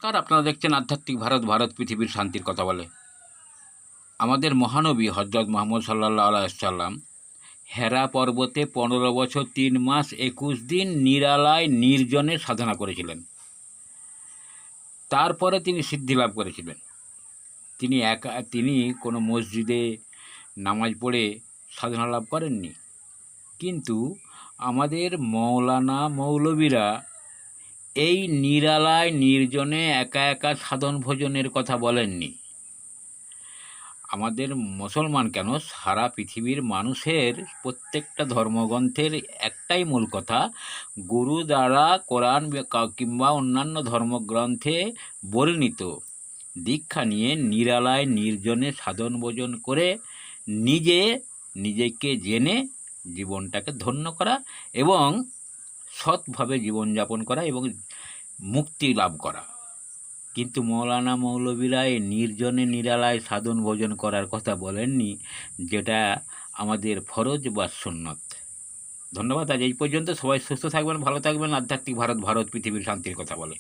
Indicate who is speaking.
Speaker 1: নমস্কার, আপনারা দেখছেন আধ্যাত্মিক ভারত, ভারত পৃথিবীর শান্তির কথা বলে। আমাদের মহানবী হজরত মোহাম্মদ সাল্লাল্লাহু আলাইহি সাল্লাম হেরা পর্বতে 15 বছর 3 মাস 21 দিন নিরালায় নির্জনে সাধনা করেছিলেন। তারপরে তিনি সিদ্ধি লাভ করেছিলেন। তিনি কোনো মসজিদে নামাজ পড়ে সাধনা লাভ করেননি, কিন্তু আমাদের মৌলানা মৌলবীরা এই নিরালায় নির্জনে একা একা সাধন ভোজনের কথা বলেননি। আমাদের মুসলমান কেন, সারা পৃথিবীর মানুষের প্রত্যেকটা ধর্মগ্রন্থের একটাই মূল কথা, গুরু দ্বারা কোরআন কিংবা অন্যান্য ধর্মগ্রন্থে বর্ণিত দীক্ষা নিয়ে নিরালায় নির্জনে সাধন ভোজন করে নিজেকে জেনে জীবনটাকে ধন্য করা এবং সৎভাবে জীবনযাপন করা এবং মুক্তি লাভ করা। কিন্তু মৌলানা মৌলবীরা এই নির্জনে নিরালায় সাধন ভোজন করার কথা বলেননি, যেটা আমাদের ফরজ বা সুন্নত। ধন্যবাদ। আজ এই পর্যন্ত। সবাই সুস্থ থাকবেন, ভালো থাকবেন। আধ্যাত্মিক ভারত, ভারত পৃথিবীর শান্তির কথা বলে।